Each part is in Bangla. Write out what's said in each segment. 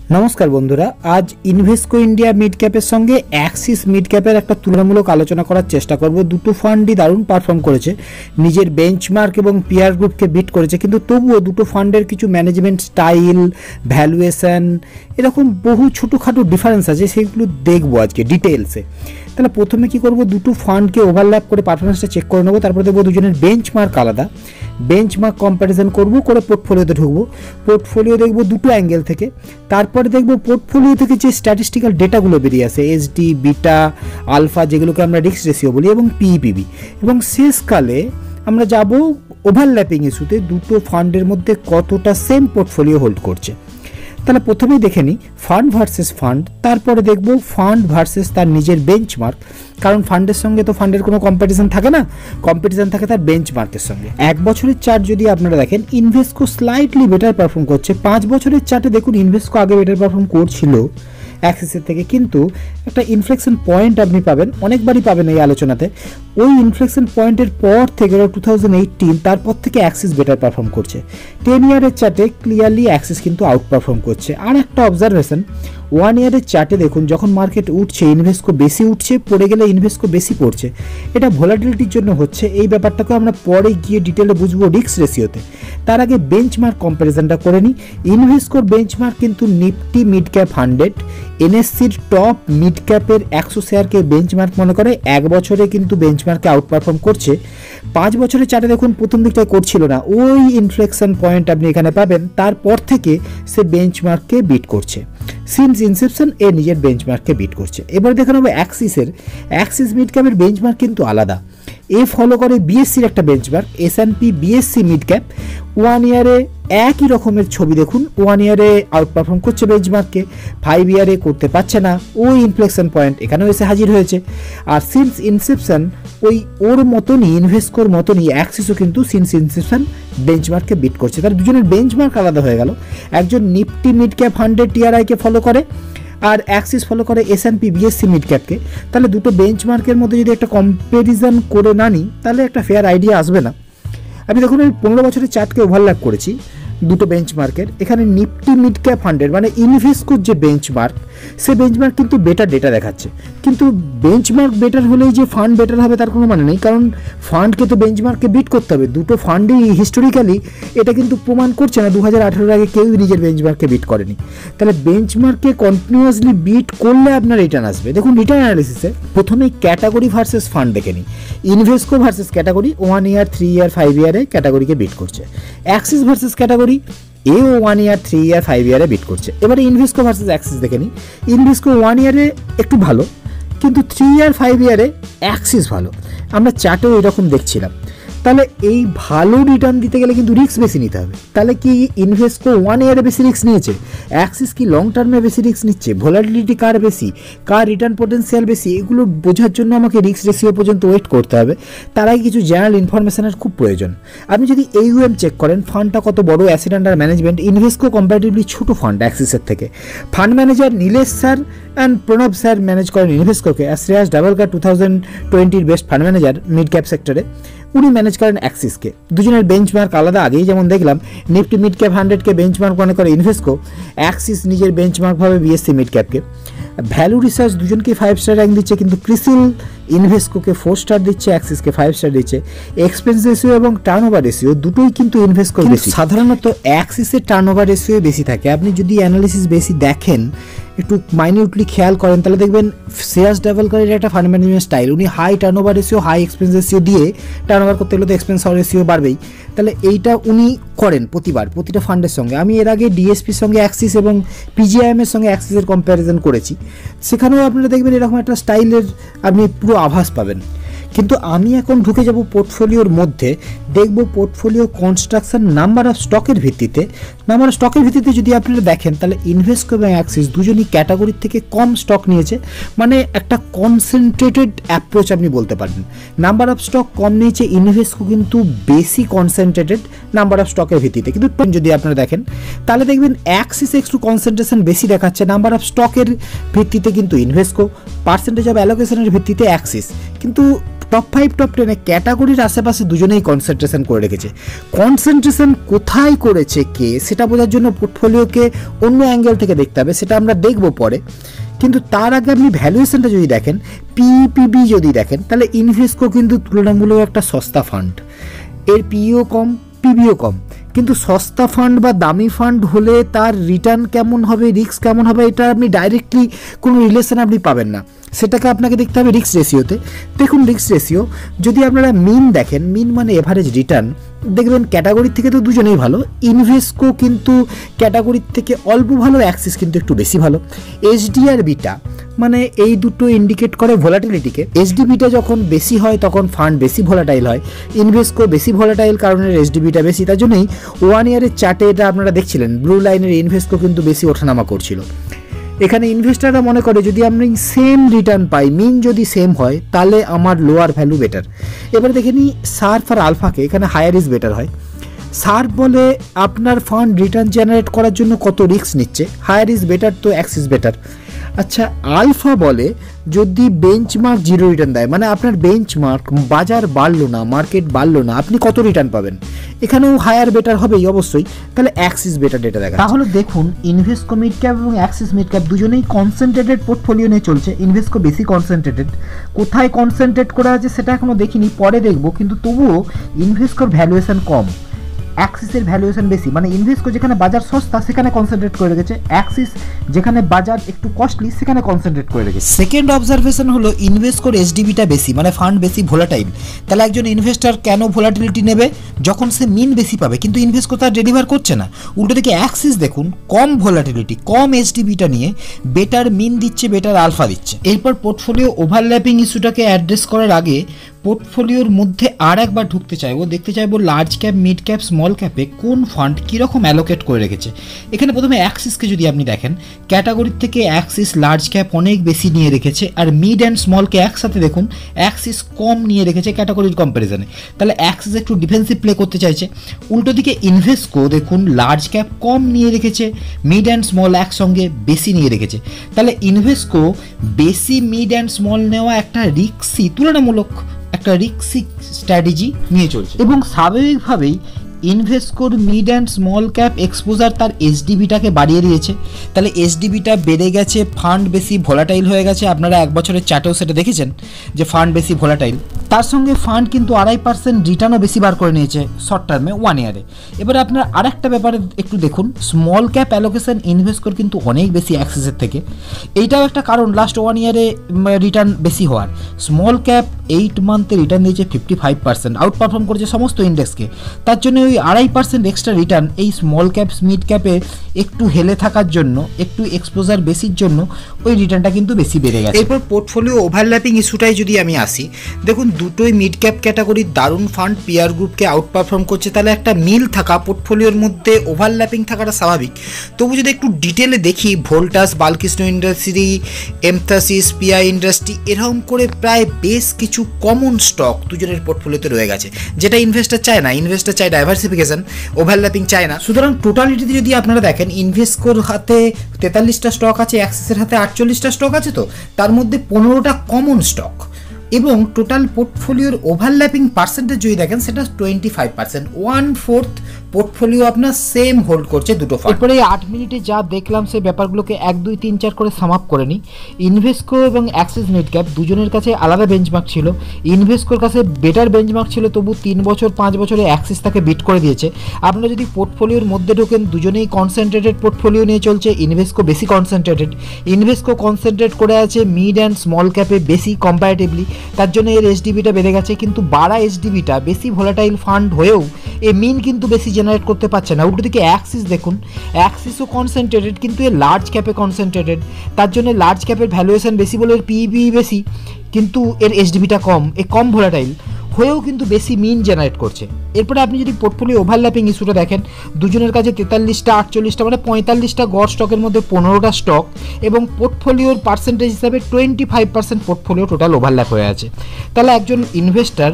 नमस्कार बंधुरा आज इनभेस्को इंडिया मिड कैपर संगे एक्सिस मिड कैपर एक तुलनामूलक आलोचना करार चेष्टा करब। दुटो फांडई दारुण पारफर्म करेছে, निजेर बेंचमार्क एवं पियार ग्रुप के बीट करेছে, किन्तु तबुओ दुटो फांडेर किछु मैनेजमेंट स्टाइल भ্যালুয়েশন एरकम बहु छोटोखाटो डिफारेंस आछे, सेगुलो देखबो आजके डिटेलसे। তাহলে প্রথমে কি করব, দুটো ফান্ডকে ওভারল্যাপ করে পারফরম্যান্সটা চেক করে নেব। তারপরে দেখব দুজনের বেঞ্চমার্ক আলাদা, বেঞ্চমার্ক কম্প্যারিজন করব, করে পোর্টফোলিওতে ঢুকবো। পোর্টফোলিও দেখব দুটো অ্যাঙ্গেল থেকে। তারপরে দেখব পোর্টফোলিও থেকে যে স্ট্যাটিস্টিক্যাল ডেটাগুলো বেরিয়ে আসে, এসডি, বিটা, আলফা, যেগুলোকে আমরা রিস্ক রেশিও বলি, এবং পিইপিবি। এবং শেষকালে আমরা যাব ওভারল্যাপিং ইস্যুতে দুটো ফান্ডের মধ্যে কতটা সেম পোর্টফোলিও হোল্ড করছে। তাহলে প্রথমেই দেখে নিই ফান্ড ভার্সেস ফান্ড, তারপরে দেখব ফান্ড ভার্সেস তার নিজের বেঞ্চমার্ক, কারণ ফান্ডের সঙ্গে তো ফান্ডের কোনো কম্পিটিশন থাকে না, কম্পিটিশন থাকে তার বেঞ্চমার্কের সঙ্গে। এক বছরের চার্ট যদি আপনারা দেখেন, ইনভেস্কো স্লাইটলি বেটার পারফর্ম করছে। 5 বছরের চার্টে দেখুন ইনভেস্কো আগে বেটার পারফর্ম করছিল অ্যাক্সিসের থেকে, কিন্তু একটা ইনফ্লেকশন পয়েন্ট আপনি পাবেন, অনেকবারই পাবেন এই আলোচনাতে। ওই ইনফ্লেকশন পয়েন্টের পর থেকে 2018, তারপর থেকে অ্যাক্সিস বেটার পারফর্ম করছে। 10 ইয়ারের চার্টে ক্লিয়ারলি অ্যাক্সিস কিন্তু আউট পারফর্ম করছে। আর একটা অবজারভেশন, 1 ইয়ারের চার্টে দেখুন যখন মার্কেট উঠছে ইনভেস্কো বেশি উঠছে, পড়ে গেলে ইনভেস্কো বেশি পড়ছে। এটা ভোলাটিলিটির জন্য হচ্ছে। এই ব্যাপারটাকে আমরা পরে গিয়ে ডিটেলে বুঝবো রিস্ক রেশিওতে। তার আগে বেঞ্চমার্ক কম্প্যারিজনটা করে নিই। ইনভেস্কোর বেঞ্চমার্ক কিন্তু নিফটি মিড ক্যাপ 100, এনএসসির টপ মিড ক্যাপের 100 শেয়ারকে বেঞ্চমার্ক মনে করে। এক বছরে কিন্তু বেঞ্চমার্কে আউট পারফর্ম করছে। 5 বছরের চার্টে দেখুন প্রথম দিকটায় করছিল না, ওই ইনফ্লেকশন পয়েন্ট আপনি এখানে পাবেন, তারপর থেকে সে বেঞ্চমার্ককে বিট করছে। সিন্স ইনসেপশন এ নিজের বেঞ্চমার্ককে বিট করছে। এবার দেখে নেবো অ্যাক্সিসের। অ্যাক্সিস মিড ক্যাপের বেঞ্চমার্ক কিন্তু আলাদা। এ ফলো করে বিএসসির একটা benchmark, S&P BSc mid cap. 1 ইয়ারে একই রকমের ছবি দেখুন, 1 ইয়ারে আউট পারফর্ম করছে বেঞ্চমার্ককে, 5 ইয়ারে করতে পারছে না। ওই ইনফ্লেকশন পয়েন্ট এখানেও এসে হাজির হয়েছে। আর সিন্স ইনসেপশন ওই ওর মতনই, ইনভেস্কোর মতনই অ্যাক্সিসও কিন্তু সিন্স ইনসেপশন বেঞ্চমার্ককে বিট করছে। তার দুজনের বেঞ্চমার্ক আলাদা হয়ে গেল। একজন নিফটি মিড ক্যাপ 100 টিআরআইকে ফলো করে, আর অ্যাক্সিস ফলো করে এসএনপি বিএসসি মিড ক্যাপকে। তাহলে দুটো বেঞ্চমার্কের মধ্যে যদি একটা কম্প্যারিজন করে না নিই, তাহলে একটা ফেয়ার আইডিয়া আসবে না। আমি দেখুন আমি 15 বছরের চার্টকে ওভারল্যাপ করেছি দুটো বেঞ্চমার্কের। এখানে নিফটি মিড ক্যাপ 100 মানে ইনভেস্কোর যে বেঞ্চমার্ক, সে বেঞ্চমার্ক কিন্তু বেটার ডেটা দেখাচ্ছে। কিন্তু বেঞ্চমার্ক বেটার হলেই যে ফান্ড বেটার হবে তার কোনো মানে নেই, কারণ ফান্ডকে তো বেঞ্চমার্ককে বিট করতে হবে। দুটো ফান্ডই হিস্টোরিক্যালি এটা কিন্তু প্রমাণ করছে না 2018 আগে কেউ নিজের বেঞ্চমার্ককে বিট করেনি। তাহলে বেঞ্চমার্ককে কন্টিনিউয়াসলি বিট করলে আপনার রিটার্ন আসবে। দেখুন রিটার্ন অ্যানালিসিসে প্রথমেই ক্যাটাগরি ভার্সেস ফান্ড দেখে নিই। ইনভেস্কো ভার্সেস ক্যাটাগরি 1 ইয়ার, 3 ইয়ার, 5 ইয়ারে ক্যাটাগরিকে বিট করছে। অ্যাক্সিস ভার্সেস ক্যাটাগরি এও 1 ইয়ার, 3 ইয়ার, 5 ইয়ারে বিট করছে। এবারে ইনভেস্কো ভার্সেস অ্যাক্সিস দেখে নিই। ইনভেস্কো 1 ইয়ারে একটু ভালো, কিন্তু 3 ইয়ার, 5 ইয়ারে অ্যাক্সিস ভালো। আমরা চার্টেও এরকম দেখছিলাম। তাহলে এই ভালো রিটার্ন দিতে গেলে কিন্তু রিস্ক বেশি নিতে হবে। তাহলে কি ইনভেস্কো 1 ইয়ারে বেশি রিস্ক নিয়েছে, অ্যাক্সিস কি লং টার্মে বেশি রিস্ক নিচ্ছে, ভোলাটিলিটি কার বেশি, কার রিটার্ন পোটেন্সিয়াল বেশি, এগুলো বোঝার জন্য আমাকে রিস্ক রেশিও পর্যন্ত ওয়েট করতে হবে। তার আগে কিছু জেনারেল ইনফরমেশনের খুব প্রয়োজন। আপনি যদি AUM চেক করেন, ফান্ডটা কত বড়, asset under management, Invesco comparatively ছোট ফান্ড অ্যাক্সিসের থেকে। Fund manager Nilesh sir and Pranav sir manage করেন ইনভেস্কোকে। Shreyas Devalkar 2020 best fund manager mid cap সেক্টরে, উনি ম্যানেজ করেন অ্যাক্সিসকে। দুজনের বেঞ্চমার্ক আলাদা। আগেই যেমন দেখলাম নিফটি মিড ক্যাপ 100কে বেঞ্চমার্ক মনে করে ইনভেস্কো, অ্যাক্সিস নিজের বেঞ্চমার্ক ভাবে বিএসসি মিড ক্যাপকে। ভ্যালু রিসার্চ দুজনকে 5 স্টার র্যাঙ্ক দিচ্ছে, কিন্তু ক্রিসিল ইনভেস্কোকে 4 স্টার দিচ্ছে, অ্যাক্সিসকে 5 স্টার দিচ্ছে। এক্সপেন্স রেশিও এবং টার্নওভার রেশিও দুটোই কিন্তু ইনভেস্কোর বেশি। সাধারণত অ্যাক্সিসের টার্নওভার রেশিও বেশি থাকে। আপনি যদি অ্যানালিসিস বেশি দেখেন, একটু মাইনিউটলি খেয়াল করেন, তাহলে দেখবেন শ্রেয়াস ডাবলকারের একটা ফান্ড ম্যানেজমেন্ট স্টাইল। উনি high turnover ratio, high expense ratio দিয়ে টার্নওভার করতে গেলে তো এক্সপেন্স রেশিও বাড়বেই। তাহলে এইটা উনি করেন প্রতিবার প্রতিটা ফান্ডের সঙ্গে। আমি এর আগে ডিএসপির সঙ্গে অ্যাক্সিস এবং পিজিআইএমের সঙ্গে অ্যাক্সিসের কম্প্যারিজন করেছি, সেখানেও আপনারা দেখবেন এরকম একটা স্টাইলের আপনি পুরো আভাস পাবেন। কিন্তু আমি এখন ঢুকে যাব পোর্টফোলিওর মধ্যে, দেখব পোর্টফোলিও কনস্ট্রাকশন নাম্বার অফ স্টকের ভিত্তিতে। নাম্বার অফ স্টকের ভিত্তিতে যদি আপনারা দেখেন, তাহলে ইনভেস্কো এবং অ্যাক্সিস দুজনই ক্যাটাগরির থেকে কম স্টক নিয়েছে, মানে একটা কনসেন্ট্রেটেড অ্যাপ্রোচ আপনি বলতে পারেন। নাম্বার অফ স্টক কম নিয়েছে, ইনভেস্কো কিন্তু বেশি কনসেন্ট্রেটেড নাম্বার অফ স্টকের ভিত্তিতে। কিন্তু যদি আপনারা দেখেন, তাহলে দেখবেন অ্যাক্সিস একটু কনসেন্ট্রেশন বেশি দেখাচ্ছে নাম্বার অফ স্টকের ভিত্তিতে, কিন্তু ইনভেস্কো পার্সেন্টেজ অফ অ্যালোকেশনের ভিত্তিতে অ্যাক্সিস। কিন্তু টপ 5 টপ 10 ক্যাটাগরির আশেপাশে দুজনেই কনসেন্ট্রেশন করে রেখেছে। কনসেন্ট্রেশন কোথায় করেছে কে, সেটা বোঝার জন্য পোর্টফোলিওকে অন্য অ্যাঙ্গেল থেকে দেখতে হবে, সেটা আমরা দেখব পরে। কিন্তু তার আগে আপনি ভ্যালুয়েশনটা যদি দেখেন, পিইপিবি যদি দেখেন, তাহলে ইনভেস্টকো কিন্তু তুলনামূলক একটা সস্তা ফান্ড, এর পিইও কম, পিবিও কম। কিন্তু সস্তা ফান্ড বা দামি ফান্ড হলে তার রিটার্ন কেমন হবে, রিস্ক কেমন হবে, এটা আপনি ডাইরেক্টলি কোনো রিলেশন আপনি পাবেন না, সেটাকে আপনাকে দেখতে হবে রিস্ক রেশিওতে। দেখুন রিস্ক রেশিও যদি আপনারা মিন দেখেন, মিন মানে এভারেজ রিটার্ন, দেখবেন ক্যাটাগরির থেকে তো দুজনেই ভালো। ইনভেস্টকো কিন্তু ক্যাটাগরির থেকে অল্প ভালো, অ্যাক্সিস কিন্তু একটু বেশি ভালো। এইচডি আর বিটা মানে এই দুটো ইন্ডিকেট করে ভোলাটিলিটিকে। এইচডি বিটা যখন বেশি হয় তখন ফান্ড বেশি ভোলাটাইল হয়, ইনভেস্টকো বেশি ভোলাটাইল কারণে এইচডি বিটা বেশি। তার জন্যই 1 ইয়ারের চার্টে এটা আপনারা দেখছিলেন, ব্লু লাইনের ইনভেস্টকো কিন্তু বেশি ওঠানামা করছিল। এখানে ইনভেস্টাররা মনে করে যদি আমি সেম রিটার্ন পাই, মিন যদি সেম হয়, তাহলে আমার লোয়ার ভ্যালু বেটার। এবারে দেখে নিই সার্ফ আর আলফাকে, এখানে হায়ার ইজ বেটার হয়। সার্ফ বলে আপনার ফান্ড রিটার্ন জেনারেট করার জন্য কত রিস্ক নিচ্ছে, হায়ার ইজ বেটার তো অ্যাক্সিস বেটার। আচ্ছা আলফা বলে যদি বেঞ্চমার্ক জিরো রিটার্ন দেয়, মানে আপনার বেঞ্চমার্ক বাজার বাড়লো না, মার্কেট বাড়লো না, আপনি কত রিটার্ন পাবেন, এখানেও হায়ার বেটার হবেই অবশ্যই, তাহলে অ্যাক্সিস বেটার ডেটা দেখা। তাহলে দেখুন ইনভেস্টকো মিড ক্যাপ এবং অ্যাক্সিস মিড ক্যাপ দুজনেই কনসেন্ট্রেটেড পোর্টফোলিও নিয়ে চলছে। ইনভেস্টকো বেশি কনসেন্ট্রেটেড, কোথায় কনসেন্ট্রেট করা আছে সেটা এখনো দেখিনি, পরে দেখবো। কিন্তু তবুও ইনভেস্টকোর ভ্যালুয়েশন কম, অ্যাক্সিসের ভ্যালুয়েশন বেশি। মানে ইনভেস্টকো যেখানে বাজার সস্তা সেখানে কনসেন্ট্রেট করে রেখেছে, অ্যাক্সিস যেখানে বাজার একটু কস্টলি সেখানে কনসেন্ট্রেট করে রেখেছে। সেকেন্ড অবজারভেশন হলো ইনভেস্টকোর এসডিবিটা বেশি, মানে ফান্ড বেশি ভোলাটাইল। তাহলে একজন ইনভেস্টর কেন ভোলাটিলিটি নেবে, যখন সে মিন বেশি পাবে, কিন্তু ইনভেস্টকো তার ডেলিভার করছে না। উল্টো দিকে অ্যাক্সিস দেখুন কম ভোলাটিলিটি, কম এসডিবিটা নিয়ে বেটার মিন দিচ্ছে, বেটার আলফা দিচ্ছে। এরপর পোর্টফোলিও ওভারল্যাপিং ইস্যুটাকে অ্যাড্রেস করার আগে পোর্টফোলিওর মধ্যে আর একবার ঢুকতে চাইবো, দেখতে চাইবো large cap, mid cap, small ক্যাপে কোন ফান্ড কীরকম অ্যালোকেট করে রেখেছে। এখানে প্রথমে অ্যাক্সিসকে যদি আপনি দেখেন, ক্যাটাগরির থেকে অ্যাক্সিস লার্জ ক্যাপ অনেক বেশি নিয়ে রেখেছে, আর মিড অ্যান্ড স্মলকে একসাথে দেখুন অ্যাক্সিস কম নিয়ে রেখেছে ক্যাটাগরির কম্প্যারিজনে। তাহলে অ্যাক্সিস একটু ডিফেন্সিভ প্লে করতে চাইছে। উল্টো দিকে ইনভেস্টকো দেখুন লার্জ ক্যাপ কম নিয়ে রেখেছে, মিড অ্যান্ড স্মল একসঙ্গে বেশি নিয়ে রেখেছে। তাহলে ইনভেস্টকো বেশি মিড অ্যান্ড স্মল নেওয়া একটা রিস্কি, তুলনামূলক একটা রিস্কি স্ট্র্যাটেজি নিয়ে চলছে, এবং স্বাভাবিকভাবেই ইনভেস্টকোর mid and small cap exposure তার এসডিবিটাকে বাড়িয়ে দিয়েছে। তাহলে এসডিবিটা বেড়ে গেছে, ফান্ড বেশি ভোলাটাইল হয়ে গেছে। আপনারা এক বছরের চার্টেও সেটা দেখেছেন যে ফান্ড বেশি ভোলাটাইল। তার সঙ্গে ফান্ড কিন্তু 2.5% রিটার্নও বেশি বার করে নিয়েছে শর্ট টার্মে, 1 ইয়ারে। এবারে আপনারা আরেকটা ব্যাপারে একটু দেখুন, স্মল ক্যাপ অ্যালোকেশন ইনভেস্টকোর কিন্তু অনেক বেশি অ্যাক্সিসের থেকে। এইটাও একটা কারণ লাস্ট 1 ইয়ারে রিটার্ন বেশি হওয়ার। স্মল ক্যাপ 8 মান্থে রিটার্ন দিয়েছে 55%, আউট পারফর্ম করেছে সমস্ত ইন্ডেক্সকে। তার জন্য ওই 2.5% এক্সট্রা রিটার্ন এই স্মল ক্যাপ মিড ক্যাপে একটু হেলে থাকার জন্য, একটু এক্সপোজার বেশির জন্য ওই রিটার্নটা কিন্তু বেশি বেড়ে গেছে। এরপর পোর্টফোলিও ওভারল্যাপিং ইস্যুটাই যদি আমি আসি, দেখুন দুটোই মিড ক্যাপ ক্যাটাগরির দারুণ ফান্ড পিয়ার গ্রুপকে আউট পারফর্ম করছে, তাহলে একটা মিল থাকা পোর্টফোলিওর মধ্যে ওভারল্যাপিং থাকাটা স্বাভাবিক। তবু যদি একটু ডিটেলে দেখি, Voltas, Balkrishna industry, Mphasis, PI industry, এরকম করে প্রায় বেশ কিছু কমন স্টক দুজনের পোর্টফোলিওতে রয়ে গেছে, যেটা ইনভেস্টর চায় না। ইনভেস্টর চায় ডাইভার্সিফিকেশন, ওভারল্যাপিং চায় না। সুতরাং টোটালিটিতে যদি আপনারা দেখেন, ইনভেস্টকোর হাতে 43টা স্টক আছে, অ্যাক্সিসের হাতে 48টা স্টক আছে, তো তার মধ্যে 15টা কমন স্টক, এবং টোটাল পোর্টফোলিওর ওভারল্যাপিং পার্সেন্টেজ যদি দেখেন সেটা 25%, 1/4 পোর্টফোলিও আপনার সেম হোল্ড করছে দুটো ফান্ড। এরপরে 8 মিনিটে যা দেখলাম সেই ব্যাপারগুলোকে 1, 2, 3, 4 করে সাম আপ করে নিই। ইনভেস্টকো এবং অ্যাক্সিস মিড ক্যাপ দুজনের কাছে আলাদা বেঞ্চমার্ক ছিল। ইনভেস্টকোর কাছে বেটার বেঞ্চমার্ক ছিল, তবু 3 বছর 5 বছরে অ্যাক্সিস তাকে বিট করে দিয়েছে। আপনারা যদি পোর্টফোলিওর মধ্যে ঢোকেন, দুজনেই কনসেন্ট্রেটেড পোর্টফোলিও নিয়ে চলছে। ইনভেস্টকো বেশি কনসেন্ট্রেটেড, ইনভেস্টকো কনসেন্ট্রেট করে আছে মিড অ্যান্ড স্মল ক্যাপে বেশি কম্পারেটিভলি, তার জন্য এর এসডিবিটা বেড়ে গেছে। কিন্তু বাড়া এসডিবিটা বেশি ভোলাটাইল ফান্ড হয়েও এ মিন কিন্তু বেশি জেনারেট করতে পারছে না। উল্টো দিকে অ্যাক্সিস দেখুন, অ্যাক্সিসও কনসেন্ট্রেটেড কিন্তু এ লার্জ ক্যাপে কনসেন্ট্রেটেড, তার জন্য লার্জ ক্যাপের ভ্যালুয়েশন বেশি বলে এর পিইবি বেশি, কিন্তু এর এসডিবিটা কম, এ কম ভোলাটাইল হয়েও কিন্তু বেশি মিন জেনারেট করছে। এরপরে আপনি যদি পোর্টফোলিও ওভারল্যাপিং ইস্যুটা দেখেন, দুজনের কাছে 43টা 48টা মানে 45টা গড় স্টকের মধ্যে 15টা স্টক, এবং পোর্টফোলিওর পার্সেন্টেজ হিসাবে 25% পোর্টফোলিও টোটাল ওভারল্যাপ হয়ে আছে। তাহলে একজন ইনভেস্টার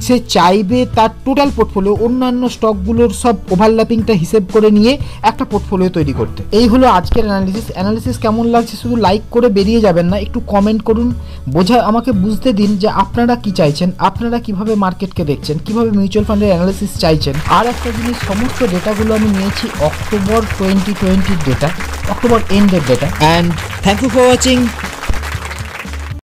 সে চাইবে তার টোটাল পোর্টফোলিও অন্যান্য স্টকগুলোর সব ওভারল্যাপিংটা হিসেব করে নিয়ে একটা পোর্টফোলিও তৈরি করতে। এই হলো আজকের অ্যানালিসিস কেমন লাগছে শুধু লাইক করে বেরিয়ে যাবেন না, একটু কমেন্ট করুন, আমাকে বুঝতে দিন যে আপনারা কি চাইছেন, আপনারা কিভাবে মার্কেটকে দেখছেন, কিভাবে মিউচুয়াল ফান্ডের অ্যানালিসিস চাইছেন। আর একটা জিনিস, সমস্ত ডেটাগুলো আমি নিয়েছি অক্টোবর 2020 ডেটা, অক্টোবর এন্ডের data. And thank you for watching.